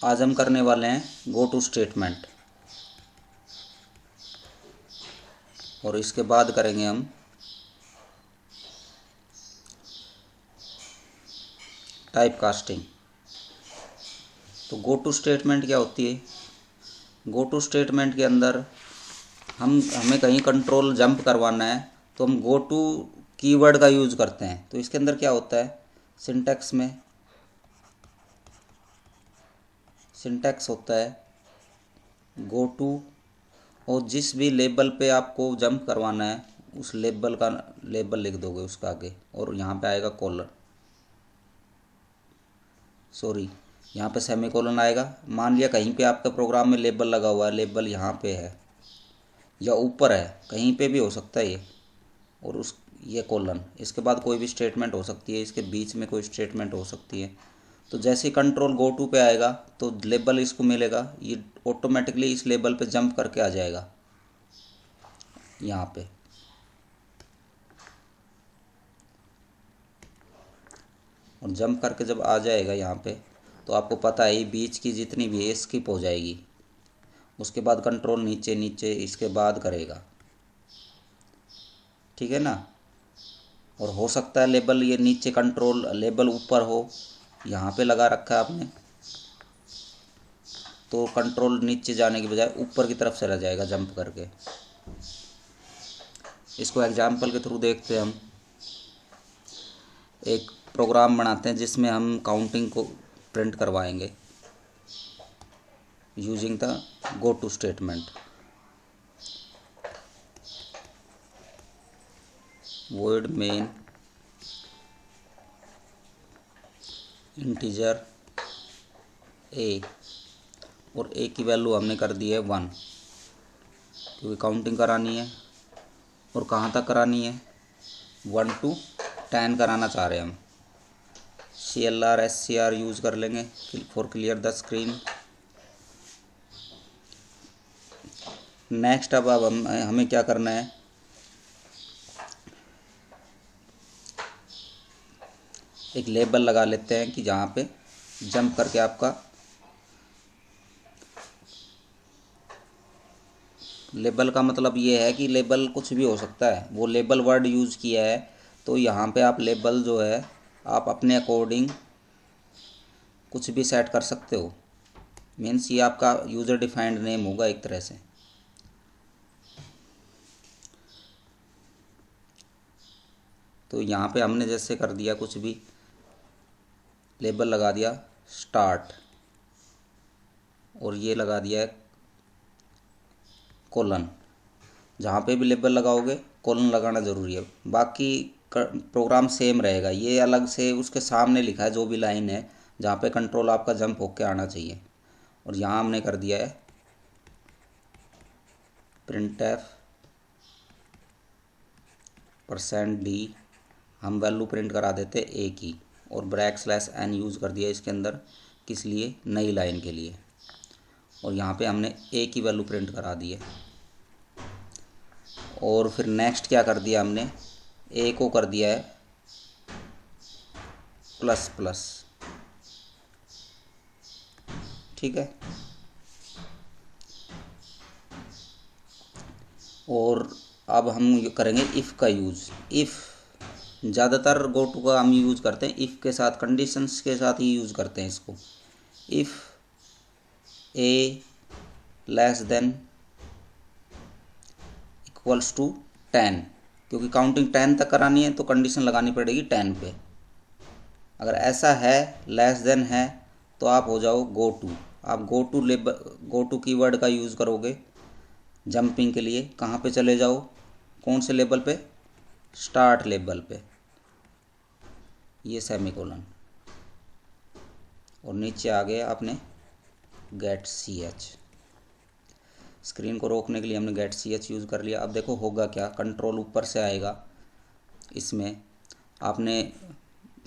आज हम करने वाले हैं गो टू स्टेटमेंट और इसके बाद करेंगे हम टाइप कास्टिंग। तो गो टू स्टेटमेंट क्या होती है? गो टू स्टेटमेंट के अंदर हमें कहीं कंट्रोल जंप करवाना है तो हम गो टू कीवर्ड का यूज़ करते हैं। तो इसके अंदर क्या होता है, सिंटैक्स होता है गो टू, और जिस भी लेबल पे आपको जंप करवाना है उस लेबल का लेबल लिख दोगे उसका आगे, और यहाँ पे आएगा यहाँ पे सेमीकोलन आएगा। मान लिया कहीं पे आपके प्रोग्राम में लेबल लगा हुआ है, लेबल यहाँ पे है या ऊपर है, कहीं पे भी हो सकता है ये, और ये कोलन, इसके बाद कोई भी स्टेटमेंट हो सकती है, इसके बीच में कोई स्टेटमेंट हो सकती है। तो जैसे ही कंट्रोल गो टू पे आएगा तो लेबल इसको मिलेगा, ये ऑटोमेटिकली इस लेबल पे जंप करके आ जाएगा यहाँ पे। और जंप करके जब आ जाएगा यहाँ पे तो आपको पता है बीच की जितनी भी है स्किप हो जाएगी। उसके बाद कंट्रोल नीचे नीचे इसके बाद करेगा, ठीक है ना। और हो सकता है लेबल ये नीचे, कंट्रोल लेबल ऊपर हो, यहाँ पे लगा रखा है आपने, तो कंट्रोल नीचे जाने की बजाय ऊपर की तरफ चला जाएगा जंप करके। इसको एग्जाम्पल के थ्रू देखते हैं। हम एक प्रोग्राम बनाते हैं जिसमें हम काउंटिंग को प्रिंट करवाएंगे using the go to statement. void main integer a, और a की वैल्यू हमने कर दी है 1, क्योंकि काउंटिंग करानी है। और कहाँ तक करानी है? 1 to 10 कराना चाह रहे हैं हम। CLR SCR यूज़ कर लेंगे for clear the screen. Next अब हमें क्या करना है, एक लेबल लगा लेते हैं कि जहाँ पे जंप करके आपका लेबल का मतलब ये है कि लेबल कुछ भी हो सकता है। वो लेबल वर्ड यूज़ किया है तो यहाँ पे आप लेबल जो है आप अपने अकॉर्डिंग कुछ भी सेट कर सकते हो। मीन्स ये आपका यूज़र डिफाइंड नेम होगा एक तरह से। तो यहाँ पे हमने जैसे कर दिया, कुछ भी लेबल लगा दिया स्टार्ट, और ये लगा दिया है कोलन। जहाँ पे भी लेबल लगाओगे कोलन लगाना ज़रूरी है, बाकी प्रोग्राम सेम रहेगा। ये अलग से उसके सामने लिखा है जो भी लाइन है जहाँ पे कंट्रोल आपका जंप होके आना चाहिए। और यहाँ हमने कर दिया है printf %d, हम वैल्यू प्रिंट करा देते a की, और \n यूज़ कर दिया इसके अंदर, किस लिए? नई लाइन के लिए। और यहाँ पे हमने a की वैल्यू प्रिंट करा दी है। और फिर नेक्स्ट क्या कर दिया हमने, a को कर दिया है ++, ठीक है। और अब हम करेंगे इफ़ का यूज़। इफ़ ज़्यादातर गो टू का हम यूज़ करते हैं इफ़ के साथ, कंडीशंस के साथ ही यूज़ करते हैं इसको। इफ़ a < = 10, क्योंकि काउंटिंग 10 तक करानी है तो कंडीशन लगानी पड़ेगी 10 पे। अगर ऐसा है < है तो आप हो जाओ गो टू। आप गो टू कीवर्ड का यूज़ करोगे जंपिंग के लिए। कहाँ पे चले जाओ, कौन से लेबल पे? स्टार्ट लेबल पे, ये सेमीकोलन, और नीचे आ गया आपने गेट ch। स्क्रीन को रोकने के लिए हमने गेट ch यूज़ कर लिया। अब देखो होगा क्या, कंट्रोल ऊपर से आएगा, इसमें आपने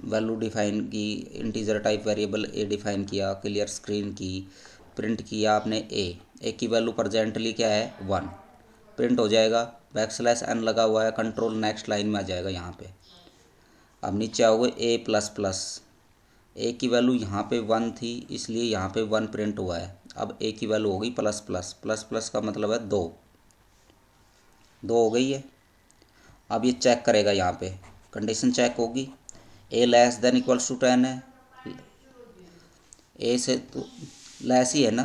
वैल्यू डिफाइन की, integer type variable a define किया, क्लियर स्क्रीन की, प्रिंट किया आपने a की वैल्यू प्रेजेंटली क्या है 1, प्रिंट हो जाएगा। \n लगा हुआ है, कंट्रोल नेक्स्ट लाइन में आ जाएगा यहाँ पे। अब नीचे आओगे a++, ए की वैल्यू यहाँ पे 1 थी, इसलिए यहाँ पे 1 प्रिंट हुआ है। अब ए की वैल्यू हो गई प्लस प्लस, प्लस प्लस का मतलब है 2, 2 हो गई है। अब ये चेक करेगा, यहाँ पे कंडीशन चेक होगी, ए लेस देन इक्वल्स टू 10 है, ए से तो लेस ही है ना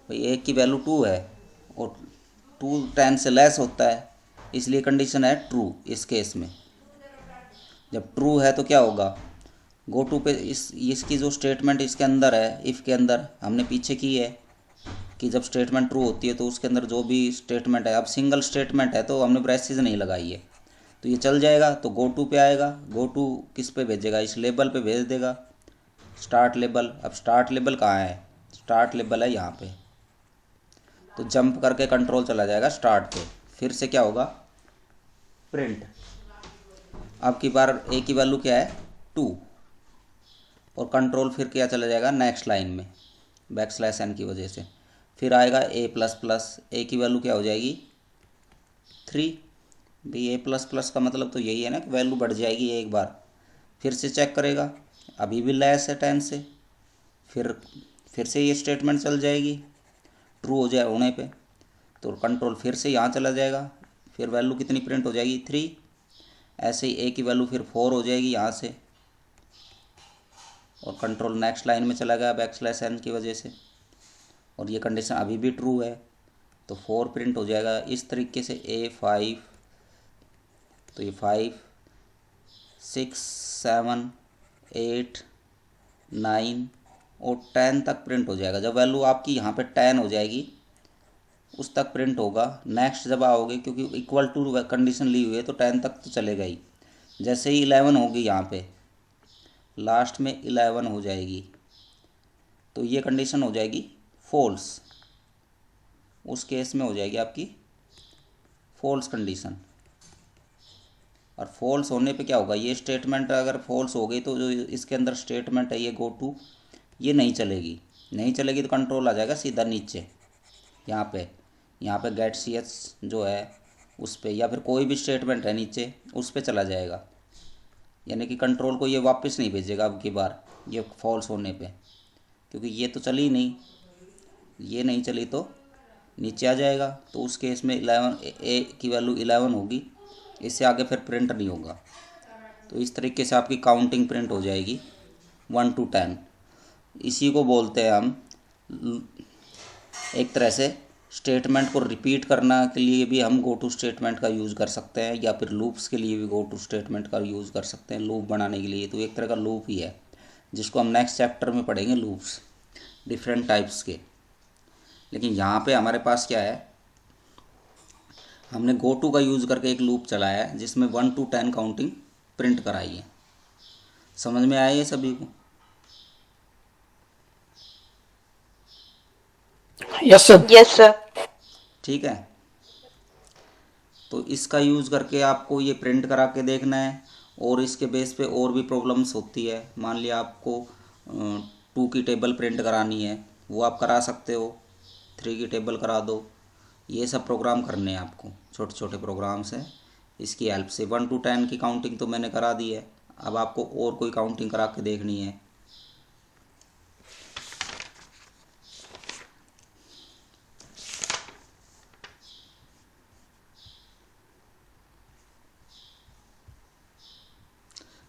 भाई, ए की वैल्यू 2 है और 2 10 से लेस होता है, इसलिए कंडीशन है ट्रू। इस केस में जब ट्रू है तो क्या होगा, गो टू पे इसकी जो स्टेटमेंट इसके अंदर है, इफ़ के अंदर हमने पीछे की है कि जब स्टेटमेंट ट्रू होती है तो उसके अंदर जो भी स्टेटमेंट है, अब सिंगल स्टेटमेंट है तो हमने ब्रेसेस नहीं लगाई है तो ये चल जाएगा। तो गो टू पे आएगा, गो टू किस पे भेजेगा, इस लेबल पे भेज देगा, स्टार्ट लेबल। अब स्टार्ट लेबल कहाँ है, स्टार्ट लेबल है यहाँ पे, तो जंप करके कंट्रोल चला जाएगा स्टार्ट पे, फिर से क्या होगा प्रिंट। अब की बार ए की वैल्यू क्या है 2 और कंट्रोल फिर क्या चला जाएगा नेक्स्ट लाइन में बैकस्लैश n की वजह से, फिर आएगा ए प्लस प्लस, ए की वैल्यू क्या हो जाएगी 3। भाई ए प्लस प्लस का मतलब तो यही है ना कि वैल्यू बढ़ जाएगी एक बार, फिर से चेक करेगा, अभी भी लेस है 10 से, फिर से ये स्टेटमेंट चल जाएगी ट्रू हो जाए होने पे, तो कंट्रोल फिर से यहाँ चला जाएगा, फिर वैल्यू कितनी प्रिंट हो जाएगी 3। ऐसे ही ए की वैल्यू फिर 4 हो जाएगी यहाँ से, और कंट्रोल नेक्स्ट लाइन में चला गया बैकस्लैश n की वजह से, और ये कंडीशन अभी भी ट्रू है तो 4 प्रिंट हो जाएगा। इस तरीके से A5, तो ये 5 6 7 8 9 और 10 तक प्रिंट हो जाएगा। जब वैल्यू आपकी यहाँ पे 10 हो जाएगी उस तक प्रिंट होगा। नेक्स्ट जब आओगे, क्योंकि इक्वल टू कंडीशन ली हुई है तो 10 तक तो चलेगा ही। जैसे ही 11 होगी, यहाँ पे लास्ट में 11 हो जाएगी तो ये कंडीशन हो जाएगी फॉल्स, उस केस में हो जाएगी आपकी फॉल्स कंडीशन। और फॉल्स होने पे क्या होगा, ये स्टेटमेंट अगर फॉल्स हो गई तो जो इसके अंदर स्टेटमेंट है ये गो टू, ये नहीं चलेगी। नहीं चलेगी तो कंट्रोल आ जाएगा सीधा नीचे यहाँ पे गेट सी एच जो है उस पर, या फिर कोई भी स्टेटमेंट है नीचे उस पर चला जाएगा, यानी कि कंट्रोल को ये वापस नहीं भेजेगा अब की बार ये फॉल्स होने पे, क्योंकि ये तो चली नहीं, ये नहीं चली तो नीचे आ जाएगा। तो उस केस में 11 ए की वैल्यू 11 होगी, इससे आगे फिर प्रिंट नहीं होगा। तो इस तरीके से आपकी काउंटिंग प्रिंट हो जाएगी 1 to 10। इसी को बोलते हैं हम एक तरह से स्टेटमेंट को रिपीट करना के लिए भी हम गो टू स्टेटमेंट का यूज़ कर सकते हैं, या फिर लूप्स के लिए भी गो टू स्टेटमेंट का यूज़ कर सकते हैं लूप बनाने के लिए। तो एक तरह का लूप ही है जिसको हम नेक्स्ट चैप्टर में पढ़ेंगे, लूप्स डिफरेंट टाइप्स के। लेकिन यहाँ पे हमारे पास क्या है, हमने गो टू का यूज़ करके एक लूप चलाया है जिसमें 1 to 10 काउंटिंग प्रिंट कराई है। समझ में आया ये सभी को? Yes sir. Yes sir. ठीक है, तो इसका यूज़ करके आपको ये प्रिंट करा के देखना है, और इसके बेस पे और भी प्रॉब्लम्स होती है। मान लिया आपको 2 की टेबल प्रिंट करानी है, वो आप करा सकते हो, 3 की टेबल करा दो। ये सब प्रोग्राम करने हैं आपको, छोटे छोटे प्रोग्राम्स हैं इसकी हेल्प से। 1 to 10 की काउंटिंग तो मैंने करा दी है, अब आपको और कोई काउंटिंग करा के देखनी है।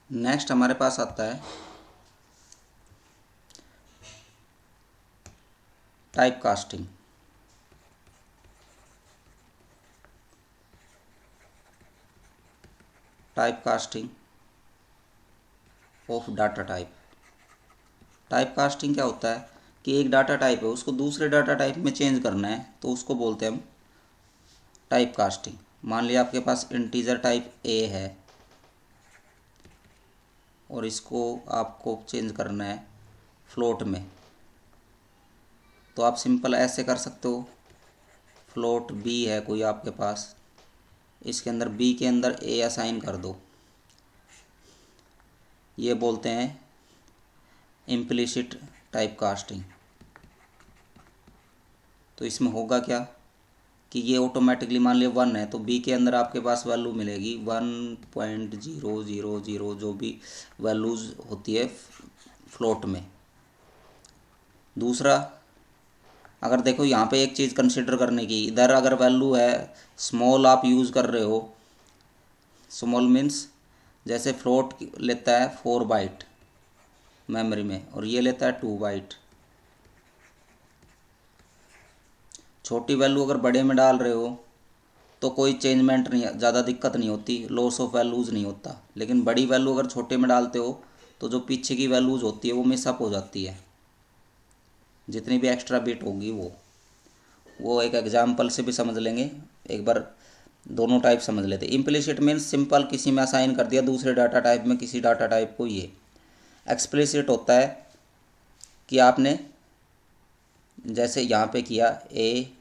नेक्स्ट हमारे पास आता है type casting. Type casting of data type. Type casting क्या होता है कि एक डाटा टाइप है उसको दूसरे डाटा टाइप में चेंज करना है, तो उसको बोलते हैं हम टाइप कास्टिंग। मान लिया आपके पास इंटीजर टाइप ए है और इसको आपको चेंज करना है फ्लोट में, तो आप सिंपल ऐसे कर सकते हो। फ्लोट बी है कोई आपके पास, इसके अंदर बी के अंदर ए असाइन कर दो, ये बोलते हैं इम्प्लिसिट टाइप कास्टिंग। तो इसमें होगा क्या, कि ये ऑटोमेटिकली मान लिया 1 है तो बी के अंदर आपके पास वैल्यू मिलेगी 1.000 जो भी वैल्यूज़ होती है फ्लोट में। दूसरा, अगर देखो यहाँ पे एक चीज़ कंसिडर करने की, इधर अगर वैल्यू है स्मॉल आप यूज़ कर रहे हो, स्मॉल मीन्स जैसे फ्लोट लेता है 4 बाइट मेमोरी में और ये लेता है 2 बाइट। छोटी वैल्यू अगर बड़े में डाल रहे हो तो कोई चेंजमेंट नहीं, ज़्यादा दिक्कत नहीं होती, लॉस ऑफ वैल्यूज़ नहीं होता। लेकिन बड़ी वैल्यू अगर छोटे में डालते हो तो जो पीछे की वैल्यूज़ होती है वो मिसअप हो जाती है, जितनी भी एक्स्ट्रा बिट होगी वो एक एग्जाम्पल से भी समझ लेंगे। एक बार दोनों टाइप समझ लेते। इम्प्लिसिट मीन्स सिंपल, किसी में असाइन कर दिया दूसरे डाटा टाइप में किसी डाटा टाइप को ये। एक्सप्लिसिट होता है कि आपने जैसे यहाँ पे किया ए,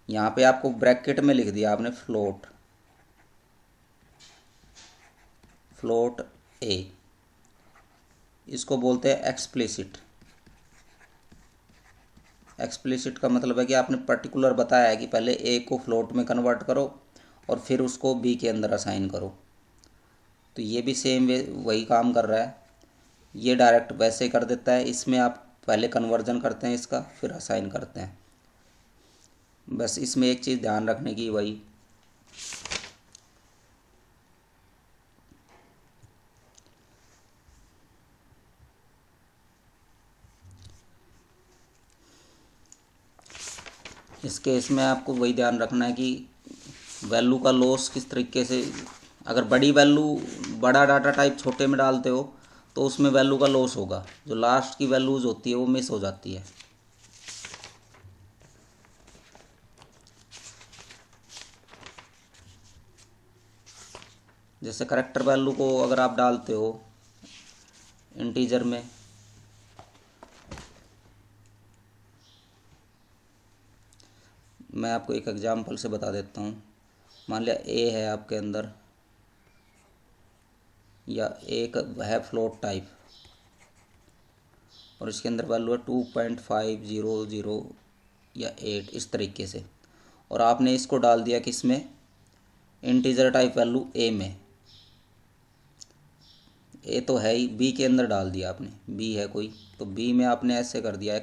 यहाँ पे आपको ब्रैकेट में लिख दिया आपने फ्लोट ए, इसको बोलते हैं एक्सप्लिसिट। एक्सप्लिसिट का मतलब है कि आपने पर्टिकुलर बताया है कि पहले ए को फ्लोट में कन्वर्ट करो और फिर उसको बी के अंदर असाइन करो। तो ये भी सेम वे वही काम कर रहा है, ये डायरेक्ट वैसे कर देता है, इसमें आप पहले कन्वर्जन करते हैं इसका फिर असाइन करते हैं। बस इसमें एक चीज़ ध्यान रखने की, वही इस केस में आपको वही ध्यान रखना है कि वैल्यू का लॉस किस तरीके से, अगर बड़ी वैल्यू बड़ा डाटा टाइप छोटे में डालते हो तो उसमें वैल्यू का लॉस होगा, जो लास्ट की वैल्यूज़ होती है वो मिस हो जाती है। जैसे करेक्टर वैल्यू को अगर आप डालते हो इंटीजर में, मैं आपको एक एग्जांपल से बता देता हूँ। मान लिया ए है आपके अंदर, या एक है फ्लोट टाइप और इसके अंदर वैल्यू है 2.500 या 8 इस तरीके से, और आपने इसको डाल दिया किसमें, इंटीजर टाइप वैल्यू ए में। ए तो है ही, बी के अंदर डाल दिया आपने, बी है कोई तो बी में आपने ऐसे कर दिया,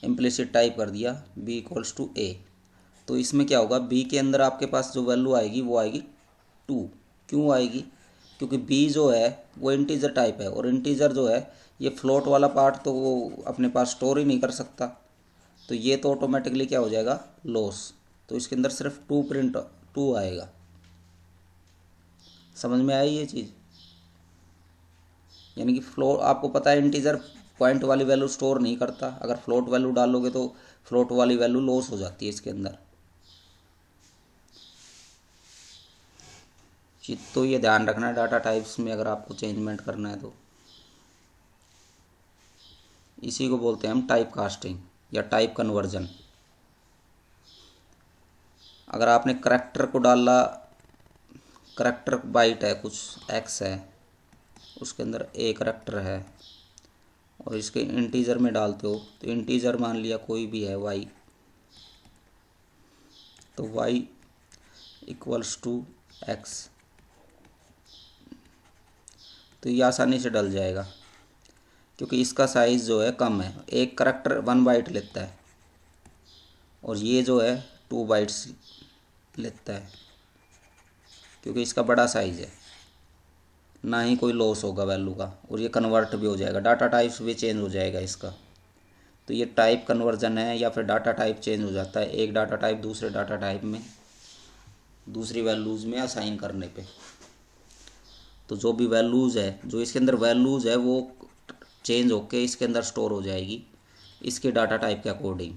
इम्प्लिसिट टाइप कर दिया बी इक्वल्स टू ए। तो इसमें क्या होगा, बी के अंदर आपके पास जो वैल्यू आएगी वो आएगी 2। क्यों आएगी, क्योंकि बी जो है वो इंटीजर टाइप है और इंटीजर जो है ये फ्लोट वाला पार्ट तो वो अपने पास स्टोर ही नहीं कर सकता, तो ये तो ऑटोमेटिकली क्या हो जाएगा, लॉस। तो इसके अंदर सिर्फ 2 आएगा। समझ में आई ये चीज़, यानी कि फ्लोट आपको पता है इंटीजर पॉइंट वाली वैल्यू स्टोर नहीं करता, अगर फ्लोट वैल्यू डालोगे तो फ्लोट वाली वैल्यू लॉस हो जाती है इसके अंदर। तो ये ध्यान रखना है डाटा टाइप्स में अगर आपको चेंजमेंट करना है तो। इसी को बोलते हैं हम टाइप कास्टिंग या टाइप कन्वर्जन। अगर आपने करैक्टर को डाला, करैक्टर बाइट है कुछ एक्स है, उसके अंदर ए करैक्टर है और इसके इंटीजर में डालते हो तो इंटीजर मान लिया कोई भी है वाई, तो वाई इक्वल्स टू एक्स, तो ये आसानी से डल जाएगा क्योंकि इसका साइज़ जो है कम है। एक करैक्टर 1 बाइट लेता है और ये जो है 2 बाइट्स लेता है, क्योंकि इसका बड़ा साइज़ है, ना ही कोई लॉस होगा वैल्यू का, और ये कन्वर्ट भी हो जाएगा, डाटा टाइप्स भी चेंज हो जाएगा इसका। तो ये टाइप कन्वर्जन है, या फिर डाटा टाइप चेंज हो जाता है एक डाटा टाइप दूसरे डाटा टाइप में दूसरी वैल्यूज़ में असाइन करने पे। तो जो भी वैल्यूज़ है, जो इसके अंदर वैल्यूज़ है वो चेंज होके इसके अंदर स्टोर हो जाएगी इसके डाटा टाइप के अकॉर्डिंग।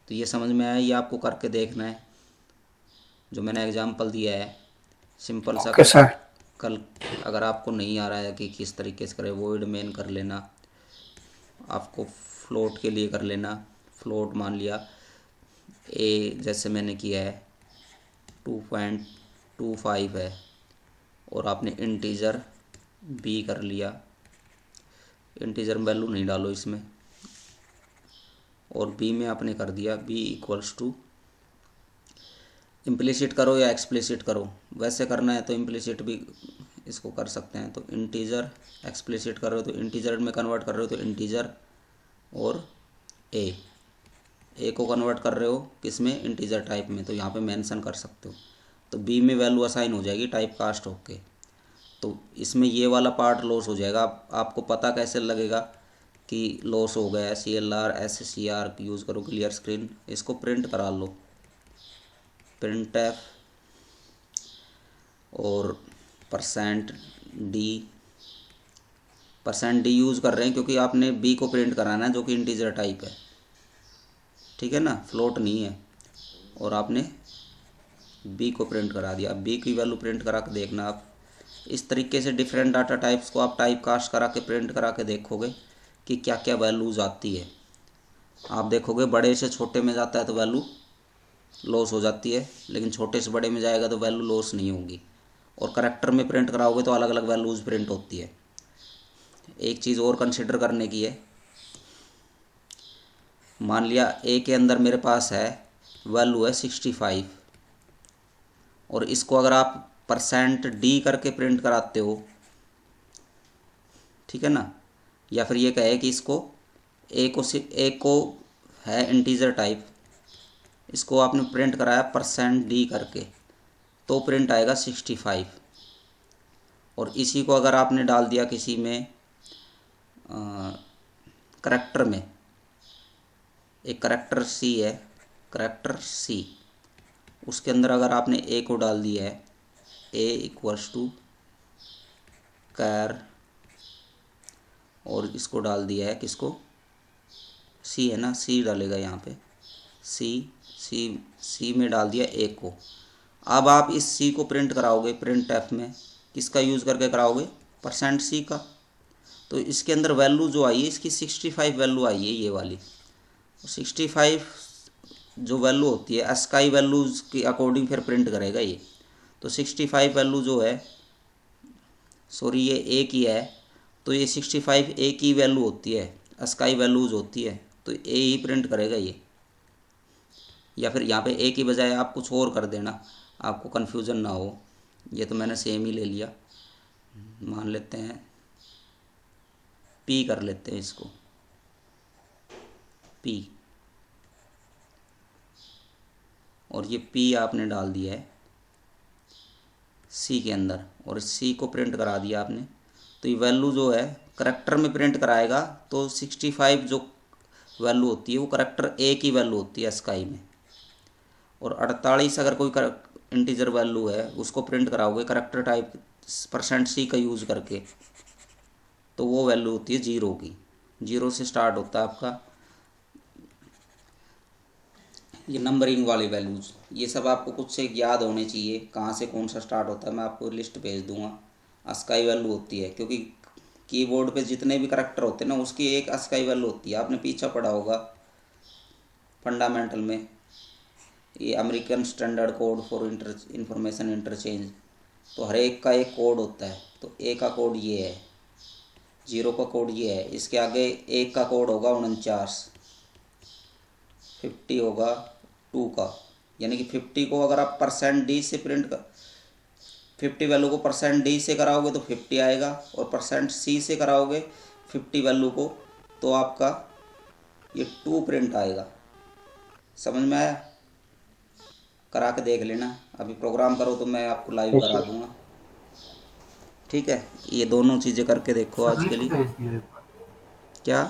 तो ये समझ में आया, ये आपको करके देखना है जो मैंने एग्जांपल दिया है, सिंपल सा कल अगर आपको नहीं आ रहा है कि किस तरीके से करें, वॉइड मेन कर लेना, आपको फ्लोट के लिए कर लेना। फ्लोट मान लिया ए जैसे मैंने किया है 2.25 है और आपने इंटीजर बी कर लिया, इंटीजर वैल्यू नहीं डालो इसमें, और बी में आपने कर दिया बी इक्वल्स टू, इम्प्लिसिट करो या एक्सप्लिसिट करो, वैसे करना है तो इम्प्लिसिट भी इसको कर सकते हैं। तो इंटीजर, एक्सप्लिसिट कर रहे हो तो इंटीजर में कन्वर्ट कर रहे हो तो इंटीजर, और ए को कन्वर्ट कर रहे हो किस में, इंटीजर टाइप में, तो यहाँ पे मेंशन कर सकते हो। तो बी में वैल्यू असाइन हो जाएगी टाइप कास्ट होके। तो इसमें ये वाला पार्ट लॉस हो जाएगा। आपको पता कैसे लगेगा कि लॉस हो गया है, CLR SCR यूज़ करो, क्लियर स्क्रीन, इसको प्रिंट करा लो, प्रिंट एफ और %d यूज़ कर रहे हैं क्योंकि आपने बी को प्रिंट कराना है जो कि इंटीजर टाइप है, ठीक है ना, फ्लोट नहीं है, और आपने बी को प्रिंट करा दिया। अब बी की वैल्यू प्रिंट करा के देखना आप। इस तरीके से डिफरेंट डाटा टाइप्स को आप टाइप कास्ट करा के प्रिंट करा के देखोगे कि क्या क्या वैल्यूज़ आती है। आप देखोगे बड़े से छोटे में जाता है तो वैल्यू लॉस हो जाती है, लेकिन छोटे से बड़े में जाएगा तो वैल्यू लॉस नहीं होगी। और करैक्टर में प्रिंट कराओगे तो अलग अलग वैल्यूज़ प्रिंट होती है। एक चीज़ और कंसिडर करने की है, मान लिया ए के अंदर मेरे पास है वैल्यू है 65, और इसको अगर आप %d करके प्रिंट कराते हो, ठीक है ना, या फिर ये कहे कि इसको ए को है इंटीजर टाइप, इसको आपने प्रिंट कराया %d करके, तो प्रिंट आएगा 65। और इसी को अगर आपने डाल दिया किसी में करैक्टर में, एक करैक्टर सी है, करैक्टर सी, उसके अंदर अगर आपने ए को डाल दिया है, ए इक्वल्स टू कैर, और इसको डाल दिया है किसको, सी है ना, सी डालेगा यहाँ पे, सी में डाल दिया ए को। अब आप इस सी को प्रिंट कराओगे प्रिंट एफ में, किसका यूज़ करके कराओगे, %c का। तो इसके अंदर वैल्यू जो आई है इसकी 65 वैल्यू आई है, ये वाली 65 जो वैल्यू होती है अस्काई वैल्यूज़ के अकॉर्डिंग फिर प्रिंट करेगा ये। तो 65 वैल्यू जो है, सॉरी ये ए की है, तो ये 65 ए की वैल्यू होती है, अस्काई वैल्यूज होती है, तो ए ही प्रिंट करेगा ये। या फिर यहाँ पे ए की बजाय आप कुछ और कर देना, आपको कन्फ्यूज़न ना हो। ये तो मैंने सेम ही ले लिया, मान लेते हैं पी कर लेते हैं इसको, पी, और ये पी आपने डाल दिया है सी के अंदर, और सी को प्रिंट करा दिया आपने। तो ये वैल्यू जो है करैक्टर में प्रिंट कराएगा, तो 65 जो वैल्यू होती है वो करैक्टर ए की वैल्यू होती है स्काई में, और 48 अगर कोई इंटीजर वैल्यू है उसको प्रिंट कराओगे करैक्टर टाइप %c का यूज़ करके, तो वो वैल्यू होती है 0 की। 0 से स्टार्ट होता है आपका ये नंबरिंग वाली वैल्यूज़। ये सब आपको कुछ से याद होने चाहिए, कहाँ से कौन सा स्टार्ट होता है, मैं आपको लिस्ट भेज दूंगा। अस्काई वैल्यू होती है, क्योंकि कीबोर्ड पे जितने भी करैक्टर होते हैं ना उसकी एक अस्काई वैल्यू होती है। आपने पीछा पढ़ा होगा फंडामेंटल में, ये American standard code for information interchange, तो हर एक का एक कोड होता है। तो ए का कोड ये है, 0 का कोड ये है, इसके आगे एक का कोड होगा 49, 50 होगा 2 का, यानी कि 50 को अगर आप %d से प्रिंट कर, 50 वैल्यू को %d से कराओगे तो 50 आएगा, और %c से कराओगे 50 वैल्यू को तो आपका ये 2 प्रिंट आएगा। समझ में आया? करा के देख लेना, अभी प्रोग्राम करो तो मैं आपको लाइव करा दूंगा, ठीक है। ये दोनों चीज़ें करके देखो आज के लिए। क्या